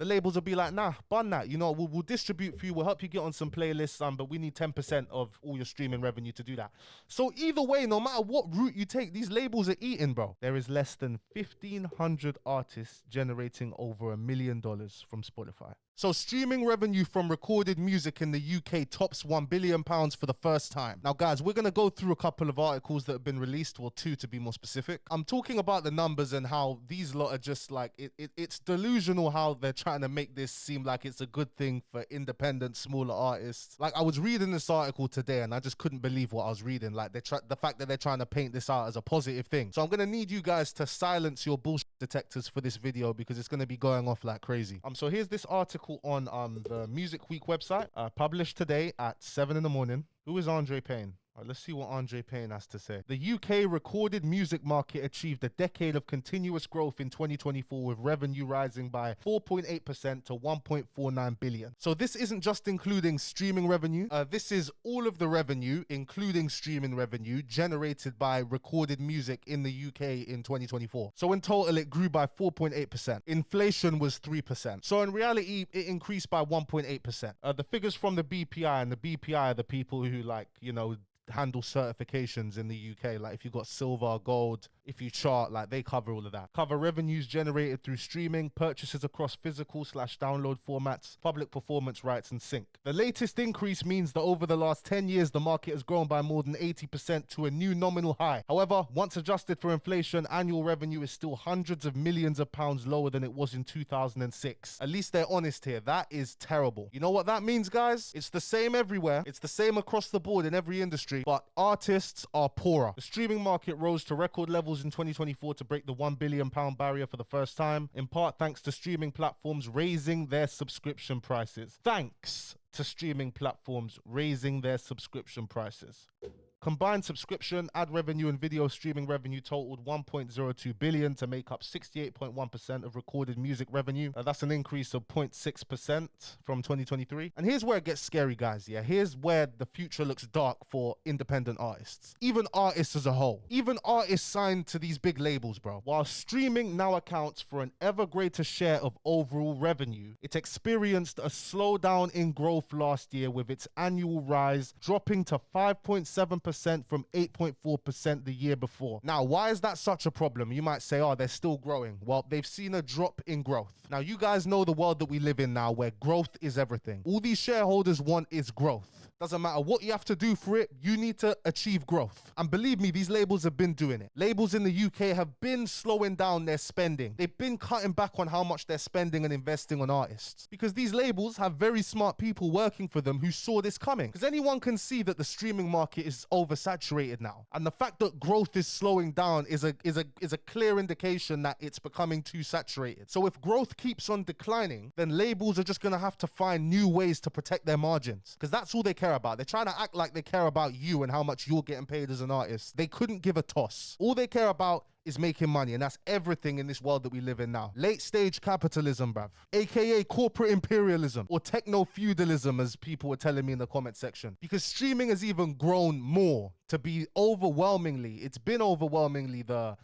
the labels will be like, nah, bun that. You know, we'll distribute for you. We'll help you get on some playlists, but we need 10% of all your streaming revenue to do that. So either way, no matter what route you take, these labels are eating, bro. There is less than 1,500 artists generating over $1 million from Spotify. So streaming revenue from recorded music in the UK tops £1 billion for the first time. Now, guys, we're going to go through a couple of articles that have been released, or two to be more specific. I'm talking about the numbers and how these lot are just like, it's delusional how they're trying to make this seem like it's a good thing for independent, smaller artists. Like, I was reading this article today and I just couldn't believe what I was reading. Like, the fact that they're trying to paint this out as a positive thing. So I'm going to need you guys to silence your bullshit detectors for this video because it's going to be going off like crazy. So here's this article on the Music Week website, published today at 7 in the morning. Who is Andre Payne? All right, let's see what Andre Payne has to say. The UK recorded music market achieved a decade of continuous growth in 2024, with revenue rising by 4.8% to 1.49 billion. So this isn't just including streaming revenue. This is all of the revenue, including streaming revenue, generated by recorded music in the UK in 2024. So in total, it grew by 4.8%. Inflation was 3%. So in reality, it increased by 1.8%. The figures from the BPI, and the BPI are the people who, like, you know, handle certifications in the UK. Like, if you got silver, gold, if you chart, like, they cover all of that. Cover revenues generated through streaming, purchases across physical/download formats, public performance rights, and sync. The latest increase means that over the last 10 years, the market has grown by more than 80% to a new nominal high. However, once adjusted for inflation, annual revenue is still hundreds of millions of pounds lower than it was in 2006. At least they're honest here. That is terrible. You know what that means, guys? It's the same everywhere. It's the same across the board in every industry, but artists are poorer. The streaming market rose to record levels in 2024 to break the £1 billion barrier for the first time, in part thanks to streaming platforms raising their subscription prices. Thanks to streaming platforms raising their subscription prices. Combined subscription, ad revenue, and video streaming revenue totaled 1.02 billion to make up 68.1% of recorded music revenue. That's an increase of 0.6% from 2023. And here's where it gets scary, guys. Yeah, here's where the future looks dark for independent artists. Even artists as a whole. Even artists signed to these big labels, bro. While streaming now accounts for an ever greater share of overall revenue, it experienced a slowdown in growth last year, with its annual rise dropping to 5.7% from 8.4% the year before. Now, why is that such a problem? You might say, oh, they're still growing. Well, they've seen a drop in growth. Now, you guys know the world that we live in now, where growth is everything. All these shareholders want is growth. Doesn't matter what you have to do for it, you need to achieve growth. And believe me, these labels have been doing it. Labels in the UK have been slowing down their spending. They've been cutting back on how much they're spending and investing on artists, because these labels have very smart people working for them who saw this coming. Because anyone can see that the streaming market is oversaturated now, and the fact that growth is slowing down is a clear indication that it's becoming too saturated. So if growth keeps on declining, then labels are just gonna have to find new ways to protect their margins, because that's all they care about. They're trying to act like they care about you and how much you're getting paid as an artist. They couldn't give a toss. All they care about is making money, and that's everything in this world that we live in now. Late stage capitalism, bruv, aka corporate imperialism, or techno-feudalism, as people were telling me in the comment section. Because streaming has even grown more to be it's been overwhelmingly the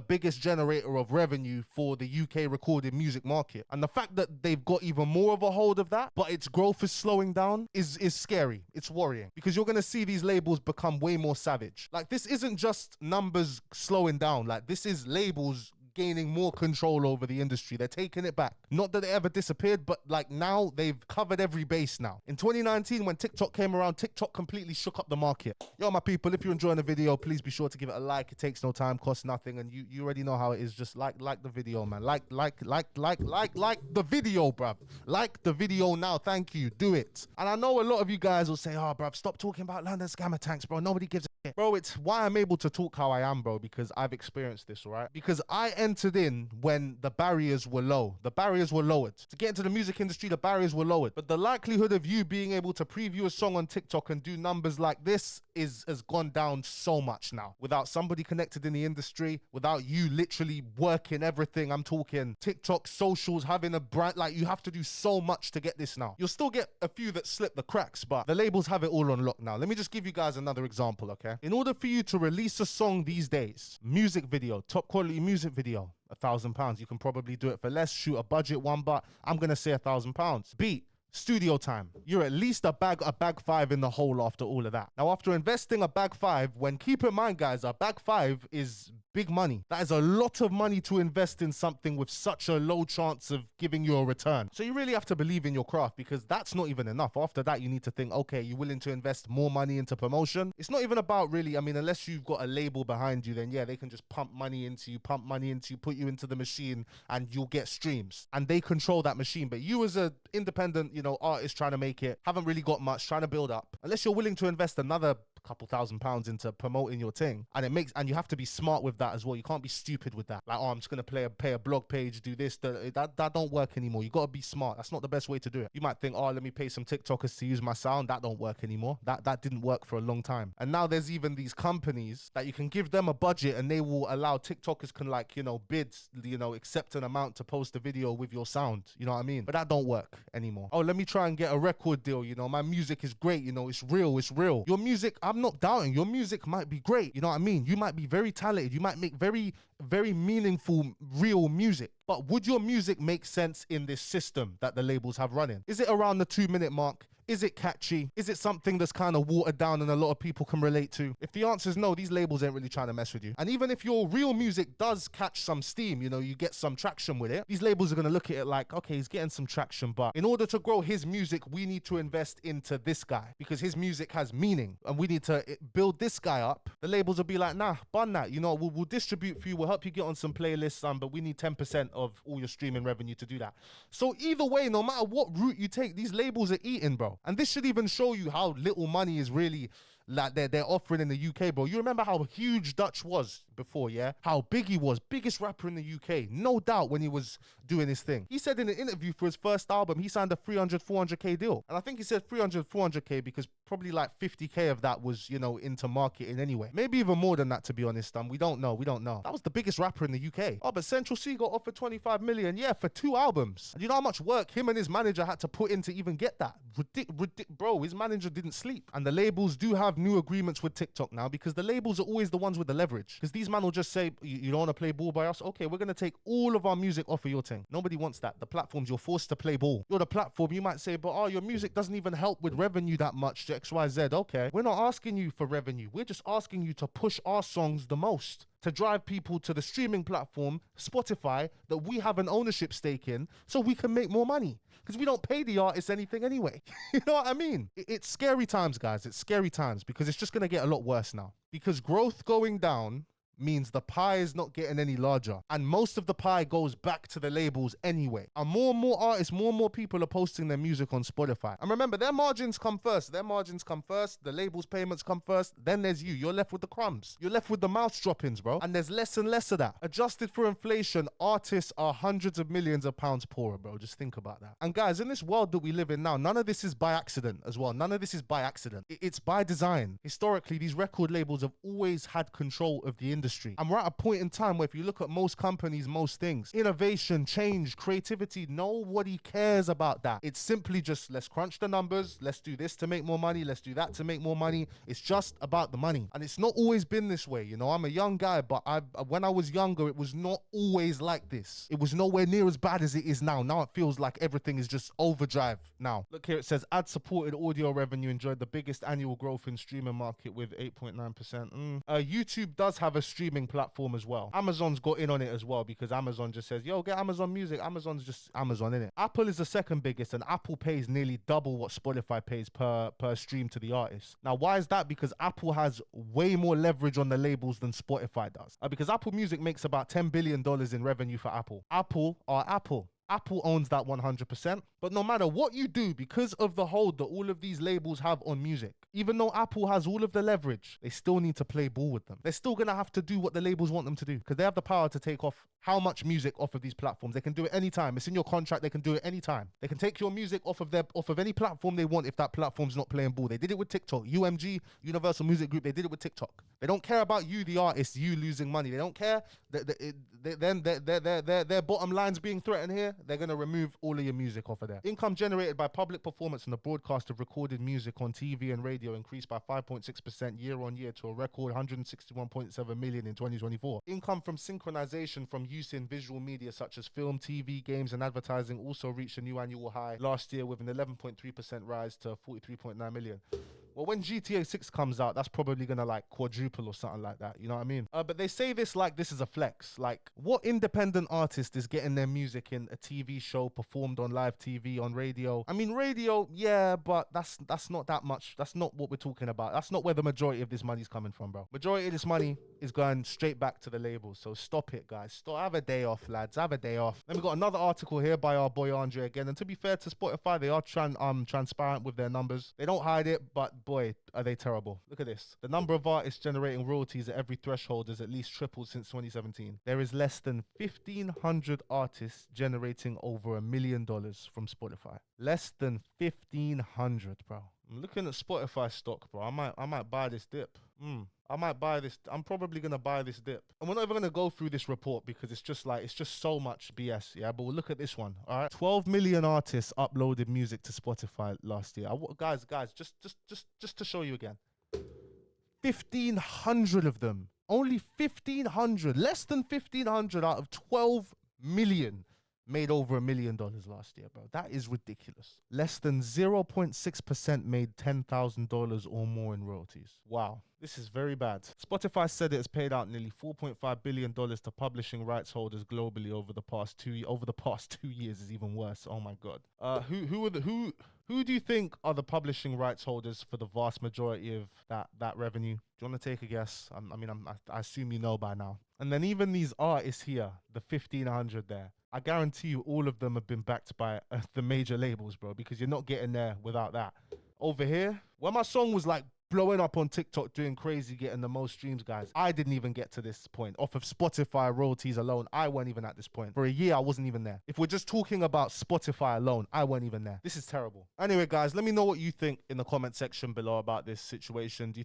biggest generator of revenue for the UK recorded music market. And the fact that they've got even more of a hold of that, but its growth is slowing down, is scary. It's worrying, because you're gonna see these labels become way more savage. Like, this isn't just numbers slowing down. Like, this is labels gaining more control over the industry. They're taking it back. Not that it ever disappeared, but like, now they've covered every base now. In 2019, when TikTok came around, TikTok completely shook up the market. Yo, my people, if you're enjoying the video, please be sure to give it a like. It takes no time, costs nothing, and you already know how it is. Just like the video, man. Like the video, bruv. Like the video now. Thank you. Do it. And I know a lot of you guys will say, oh, bruv, stop talking about London scammer Tankz, bro. Nobody gives a shit. Bro, it's why I'm able to talk how I am, bro, because I've experienced this, all right? Because I entered in when the barriers were low. The barriers were lowered. To get into the music industry, the barriers were lowered. But the likelihood of you being able to preview a song on TikTok and do numbers like this has gone down so much now. Without somebody connected in the industry, without you literally working everything. I'm talking TikTok, socials, having a brand. Like, you have to do so much to get this now. You'll still get a few that slip the cracks, but the labels have it all on lock now. Let me just give you guys another example, okay? In order for you to release a song these days, music video, top quality music video, video, £1,000. You can probably do it for less, shoot a budget one, but I'm gonna say £1,000. Beat, studio time. You're at least a bag 5 in the hole after all of that. Now, after investing a bag 5, when keep in mind, guys, a bag 5 is big money. That is a lot of money to invest in something with such a low chance of giving you a return. So you really have to believe in your craft, because that's not even enough. After that, you need to think, okay, you're willing to invest more money into promotion. It's not even about really, I mean, unless you've got a label behind you, then yeah, they can just pump money into you, put you into the machine, and you'll get streams. And they control that machine. But you as an independent, you know, artist trying to make it, haven't really got much, trying to build up. Unless you're willing to invest another couple £1,000s into promoting your thing, and you have to be smart with that as well. You can't be stupid with that, like, oh, I'm just gonna pay a blog page, do this, that don't work anymore. You gotta be smart. That's not the best way to do it. You might think, oh, let me pay some TikTokers to use my sound. That don't work anymore. That didn't work for a long time. And now there's even these companies that you can give them a budget and they will allow TikTokers can, like, you know, bid, you know, accept an amount to post a video with your sound, you know what I mean? But that don't work anymore. Oh, let me try and get a record deal, you know, my music is great, you know, it's real. Your music, I'm not doubting, your music might be great, you know what I mean? You might be very talented, you might make very, very meaningful, real music. But would your music make sense in this system that the labels have running? Is it around the 2-minute mark? Is it catchy? Is it something that's kind of watered down and a lot of people can relate to? If the answer is no, these labels ain't really trying to mess with you. And even if your real music does catch some steam, you know, you get some traction with it, these labels are going to look at it like, okay, he's getting some traction, but in order to grow his music, we need to invest into this guy because his music has meaning and we need to build this guy up. The labels will be like, nah, bun that. You know, we'll distribute for you. We'll help you get on some playlists, but we need 10% of all your streaming revenue to do that. So either way, no matter what route you take, these labels are eating, bro. And this should even show you how little money is really like they're offering in the UK, bro. You remember how huge Dutch was before, yeah? How big he was, biggest rapper in the UK, no doubt, when he was doing his thing. He said in an interview for his first album, he signed a 400k deal. And I think he said 400k because probably like 50k of that was, you know, into marketing anyway. Maybe even more than that, to be honest. We don't know. That was the biggest rapper in the UK. Oh, but Central C got offered 25 million, yeah, for 2 albums. And you know how much work him and his manager had to put in to even get that? Bro, his manager didn't sleep. And the labels do have new agreements with TikTok now because the labels are always the ones with the leverage. Because these man will just say, you don't want to play ball by us? Okay, we're going to take all of our music off of your thing. Nobody wants that. The platforms, you're forced to play ball. You're the platform, you might say, but oh, your music doesn't even help with revenue that much to XYZ. Okay, we're not asking you for revenue. We're just asking you to push our songs the most, to drive people to the streaming platform, Spotify, that we have an ownership stake in so we can make more money. Because we don't pay the artists anything anyway. You know what I mean? It's scary times, guys. It's scary times because it's just going to get a lot worse now. Because growth going down means the pie is not getting any larger. And most of the pie goes back to the labels anyway. And more artists, more people are posting their music on Spotify. And remember, their margins come first. The labels' payments come first. Then there's you. You're left with the crumbs. You're left with the mouse droppings, bro. And there's less and less of that. Adjusted for inflation, artists are hundreds of millions of pounds poorer, bro. Just think about that. And guys, in this world that we live in now, none of this is by accident as well. None of this is by accident. It's by design. Historically, these record labels have always had control of the industry. And we're at a point in time where if you look at most companies, most things, innovation, change, creativity, nobody cares about that. It's simply just, let's crunch the numbers, let's do this to make more money, let's do that to make more money. It's just about the money. And it's not always been this way. You know, I'm a young guy, but when I was younger, it was not always like this. It was nowhere near as bad as it is now. Now it feels like everything is just overdrive now. Look here, it says ad-supported audio revenue enjoyed the biggest annual growth in streaming market with 8.9%. YouTube does have a streaming platform as well. Amazon's got in on it as well because Amazon just says, yo, get Amazon Music. Amazon's just Amazon, innit? Apple is the second biggest, and Apple pays nearly double what Spotify pays per stream to the artist. Now, why is that? Because Apple has way more leverage on the labels than Spotify does. Because Apple Music makes about $10 billion in revenue for Apple. Apple are Apple. Apple owns that 100%. But no matter what you do, because of the hold that all of these labels have on music, even though Apple has all of the leverage, they still need to play ball with them. They're still going to have to do what the labels want them to do because they have the power to take off how much music off of these platforms. They can do it anytime. It's in your contract. They can do it anytime. They can take your music off of any platform they want if that platform's not playing ball. They did it with TikTok. UMG, Universal Music Group, they did it with TikTok. They don't care about you, the artist, you losing money. They don't care. Their bottom line's being threatened here. they're going to remove all of your music off of there. Income generated by public performance and the broadcast of recorded music on TV and radio increased by 5.6% year on year to a record 161.7 million in 2024. Income from synchronization from use in visual media such as film, TV, games, and advertising also reached a new annual high last year with an 11.3% rise to 43.9 million. Well, when GTA 6 comes out, that's probably gonna like quadruple or something like that. You know what I mean? But they say this like this is a flex. Like, what independent artist is getting their music in a TV show performed on live TV, on radio? I mean, radio, yeah, but that's not that much. That's not what we're talking about. That's not where the majority of this money's coming from, bro. Majority of this money is going straight back to the labels. So stop it, guys. Stop. Have a day off, lads. Have a day off. Then we got another article here by our boy Andre again. And to be fair to Spotify, they are transparent with their numbers. They don't hide it, but boy, are they terrible. Look at this. The number of artists generating royalties at every threshold has at least tripled since 2017. There is less than 1,500 artists generating over $1 million from Spotify. Less than 1,500, bro. I'm looking at Spotify stock, bro. I might buy this dip. I might buy this. I'm probably going to buy this dip. And we're not even going to go through this report because it's just so much BS, yeah? But we'll look at this one, all right? 12 million artists uploaded music to Spotify last year. Guys, just to show you again. 1,500 of them. Only 1,500. Less than 1,500 out of 12 million made over $1 million last year, bro. That is ridiculous. Less than 0.6% made $10,000 or more in royalties. Wow. This is very bad. Spotify said it has paid out nearly $4.5 billion to publishing rights holders globally over the past 2 years is even worse. Oh my God. Who do you think are the publishing rights holders for the vast majority of that revenue? Do you want to take a guess? I assume you know by now. And then even these artists here, the 1,500 there, I guarantee you all of them have been backed by the major labels, bro, because you're not getting there without that. Over here, when my song was like blowing up on TikTok, doing crazy, getting the most streams, guys, I didn't even get to this point. Off of Spotify royalties alone, I weren't even at this point. For a year, I wasn't even there. If we're just talking about Spotify alone, I weren't even there. This is terrible. Anyway, guys, let me know what you think in the comment section below about this situation. Do you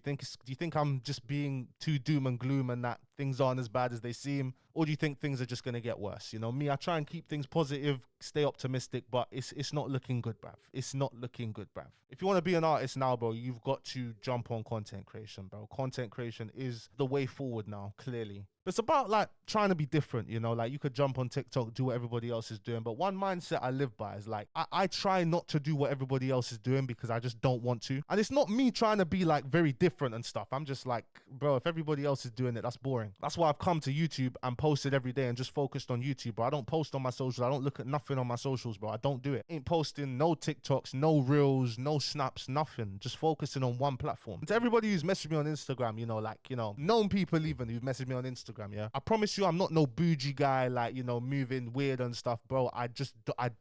think I'm just being too doom and gloom and that things aren't as bad as they seem? Or do you think things are just going to get worse? You know, me, I try and keep things positive, stay optimistic, but it's not looking good, bruv. It's not looking good, bruv. If you want to be an artist now, bro, you've got to jump on content creation, bro. Content creation is the way forward now, clearly. It's about like trying to be different, you know, like you could jump on TikTok, do what everybody else is doing. But one mindset I live by is like, I try not to do what everybody else is doing because I just don't want to. And it's not me trying to be like very different and stuff. I'm just like, bro, if everybody else is doing it, that's boring. That's why I've come to YouTube and posted every day and just focused on YouTube, bro. I don't post on my socials. I don't look at nothing on my socials, bro. I don't do it. Ain't posting no TikToks, no reels, no snaps, nothing. Just focusing on one platform. And to everybody who's messaged me on Instagram, you know, like, you know, known people even who've messaged me on Instagram, yeah, I promise you I'm not no bougie guy, like, you know, moving weird and stuff, bro. I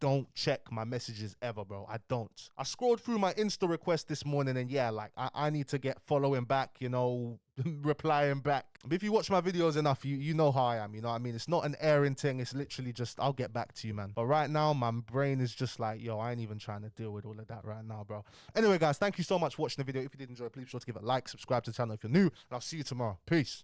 don't check my messages ever, bro. I don't. I scrolled through my Insta request this morning and yeah, like I need to get following back, you know, replying back. But if you watch my videos enough, you know how I am, you know what I mean? It's not an airing thing. It's literally just, I'll get back to you, man. But right now, my brain is just like, yo, I ain't even trying to deal with all of that right now, bro. Anyway, guys, thank you so much for watching the video. If you did enjoy, please be sure to give it a like, subscribe to the channel if you're new, and I'll see you tomorrow. Peace.